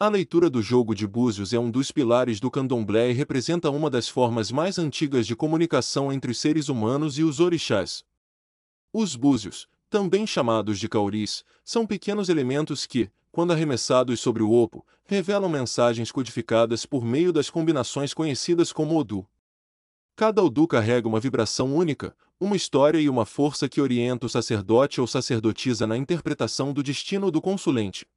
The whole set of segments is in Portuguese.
A leitura do jogo de búzios é um dos pilares do candomblé e representa uma das formas mais antigas de comunicação entre os seres humanos e os orixás. Os búzios, também chamados de cauris, são pequenos elementos que, quando arremessados sobre o opo, revelam mensagens codificadas por meio das combinações conhecidas como Odu. Cada Odu carrega uma vibração única, uma história e uma força que orienta o sacerdote ou sacerdotisa na interpretação do destino do consulente.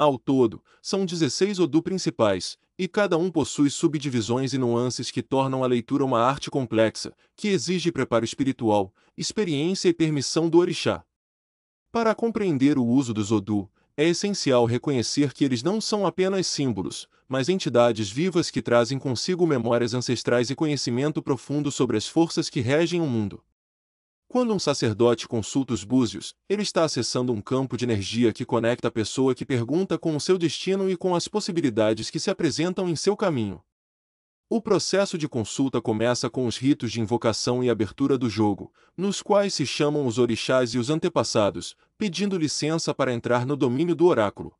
Ao todo, são 16 Odu principais, e cada um possui subdivisões e nuances que tornam a leitura uma arte complexa, que exige preparo espiritual, experiência e permissão do orixá. Para compreender o uso dos Odu, é essencial reconhecer que eles não são apenas símbolos, mas entidades vivas que trazem consigo memórias ancestrais e conhecimento profundo sobre as forças que regem o mundo. Quando um sacerdote consulta os búzios, ele está acessando um campo de energia que conecta a pessoa que pergunta com o seu destino e com as possibilidades que se apresentam em seu caminho. O processo de consulta começa com os ritos de invocação e abertura do jogo, nos quais se chamam os orixás e os antepassados, pedindo licença para entrar no domínio do oráculo.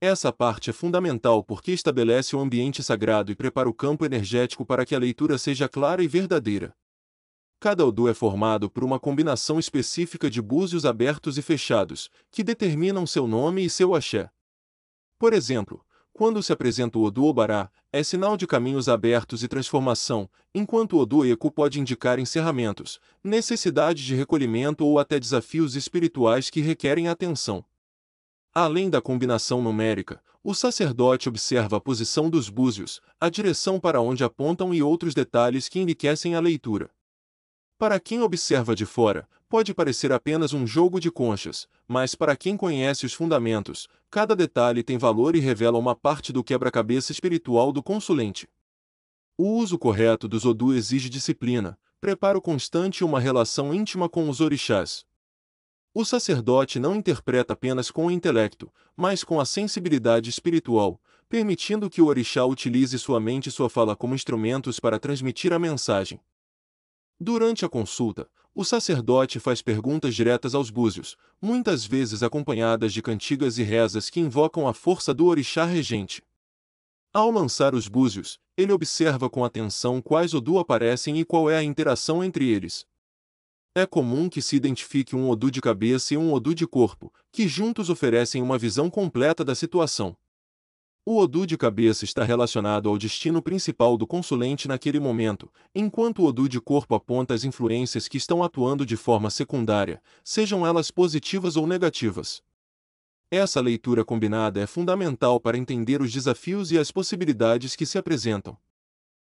Essa parte é fundamental porque estabelece o ambiente sagrado e prepara o campo energético para que a leitura seja clara e verdadeira. Cada Odu é formado por uma combinação específica de búzios abertos e fechados, que determinam seu nome e seu axé. Por exemplo, quando se apresenta o Odu Obará, é sinal de caminhos abertos e transformação, enquanto o Odu Eku pode indicar encerramentos, necessidade de recolhimento ou até desafios espirituais que requerem atenção. Além da combinação numérica, o sacerdote observa a posição dos búzios, a direção para onde apontam e outros detalhes que enriquecem a leitura. Para quem observa de fora, pode parecer apenas um jogo de conchas, mas para quem conhece os fundamentos, cada detalhe tem valor e revela uma parte do quebra-cabeça espiritual do consulente. O uso correto dos Odu exige disciplina, preparo constante e uma relação íntima com os orixás. O sacerdote não interpreta apenas com o intelecto, mas com a sensibilidade espiritual, permitindo que o orixá utilize sua mente e sua fala como instrumentos para transmitir a mensagem. Durante a consulta, o sacerdote faz perguntas diretas aos búzios, muitas vezes acompanhadas de cantigas e rezas que invocam a força do orixá regente. Ao lançar os búzios, ele observa com atenção quais Odu aparecem e qual é a interação entre eles. É comum que se identifique um Odu de cabeça e um Odu de corpo, que juntos oferecem uma visão completa da situação. O Odu de cabeça está relacionado ao destino principal do consulente naquele momento, enquanto o Odu de corpo aponta as influências que estão atuando de forma secundária, sejam elas positivas ou negativas. Essa leitura combinada é fundamental para entender os desafios e as possibilidades que se apresentam.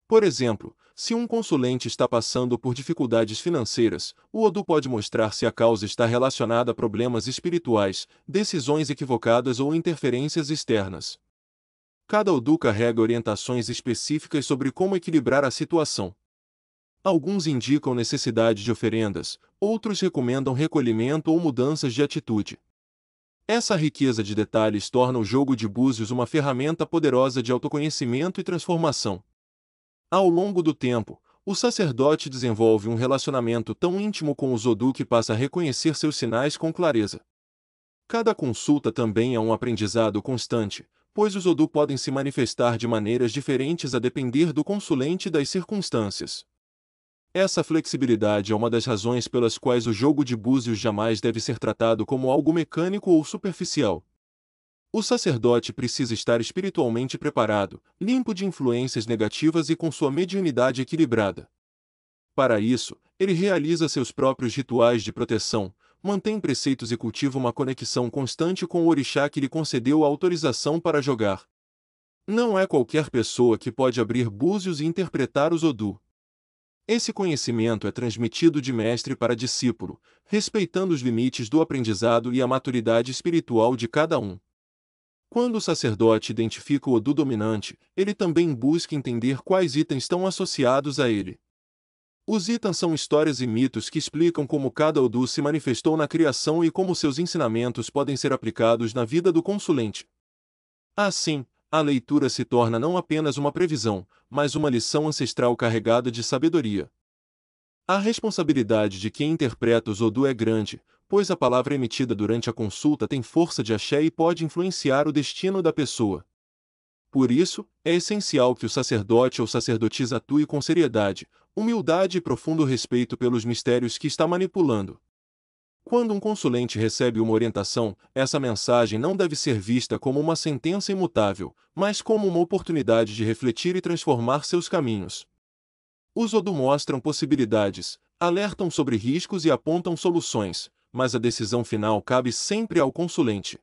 Por exemplo, se um consulente está passando por dificuldades financeiras, o Odu pode mostrar se a causa está relacionada a problemas espirituais, decisões equivocadas ou interferências externas. Cada Odu carrega orientações específicas sobre como equilibrar a situação. Alguns indicam necessidade de oferendas, outros recomendam recolhimento ou mudanças de atitude. Essa riqueza de detalhes torna o jogo de búzios uma ferramenta poderosa de autoconhecimento e transformação. Ao longo do tempo, o sacerdote desenvolve um relacionamento tão íntimo com os Odu que passa a reconhecer seus sinais com clareza. Cada consulta também é um aprendizado constante, pois os Odu podem se manifestar de maneiras diferentes a depender do consulente e das circunstâncias. Essa flexibilidade é uma das razões pelas quais o jogo de búzios jamais deve ser tratado como algo mecânico ou superficial. O sacerdote precisa estar espiritualmente preparado, limpo de influências negativas e com sua mediunidade equilibrada. Para isso, ele realiza seus próprios rituais de proteção, mantém preceitos e cultiva uma conexão constante com o orixá que lhe concedeu a autorização para jogar. Não é qualquer pessoa que pode abrir búzios e interpretar os Odu. Esse conhecimento é transmitido de mestre para discípulo, respeitando os limites do aprendizado e a maturidade espiritual de cada um. Quando o sacerdote identifica o Odu dominante, ele também busca entender quais itens estão associados a ele. Os itens são histórias e mitos que explicam como cada Odu se manifestou na criação e como seus ensinamentos podem ser aplicados na vida do consulente. Assim, a leitura se torna não apenas uma previsão, mas uma lição ancestral carregada de sabedoria. A responsabilidade de quem interpreta os Odu é grande, pois a palavra emitida durante a consulta tem força de axé e pode influenciar o destino da pessoa. Por isso, é essencial que o sacerdote ou sacerdotisa atue com seriedade, humildade e profundo respeito pelos mistérios que está manipulando. Quando um consulente recebe uma orientação, essa mensagem não deve ser vista como uma sentença imutável, mas como uma oportunidade de refletir e transformar seus caminhos. Os Odu mostram possibilidades, alertam sobre riscos e apontam soluções, mas a decisão final cabe sempre ao consulente.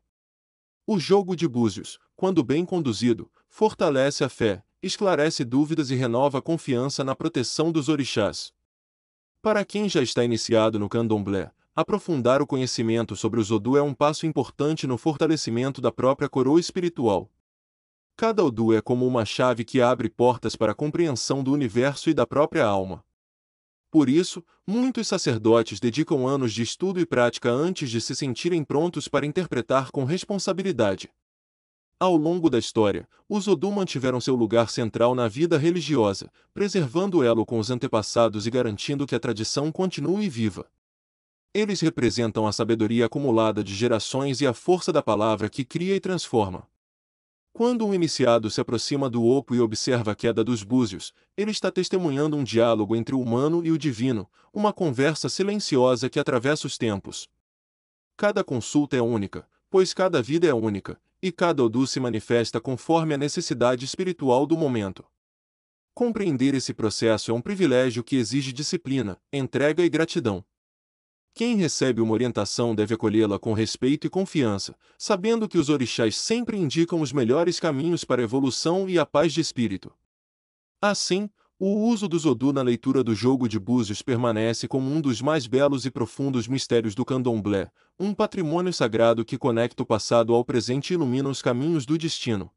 O jogo de búzios, quando bem conduzido, fortalece a fé, esclarece dúvidas e renova a confiança na proteção dos orixás. Para quem já está iniciado no candomblé, aprofundar o conhecimento sobre os Odu é um passo importante no fortalecimento da própria coroa espiritual. Cada Odu é como uma chave que abre portas para a compreensão do universo e da própria alma. Por isso, muitos sacerdotes dedicam anos de estudo e prática antes de se sentirem prontos para interpretar com responsabilidade. Ao longo da história, os Odu mantiveram seu lugar central na vida religiosa, preservando o elo com os antepassados e garantindo que a tradição continue viva. Eles representam a sabedoria acumulada de gerações e a força da palavra que cria e transforma. Quando um iniciado se aproxima do Opo e observa a queda dos búzios, ele está testemunhando um diálogo entre o humano e o divino, uma conversa silenciosa que atravessa os tempos. Cada consulta é única, pois cada vida é única, e cada Odu se manifesta conforme a necessidade espiritual do momento. Compreender esse processo é um privilégio que exige disciplina, entrega e gratidão. Quem recebe uma orientação deve acolhê-la com respeito e confiança, sabendo que os orixás sempre indicam os melhores caminhos para a evolução e a paz de espírito. Assim, o uso dos Odu na leitura do jogo de búzios permanece como um dos mais belos e profundos mistérios do candomblé, um patrimônio sagrado que conecta o passado ao presente e ilumina os caminhos do destino.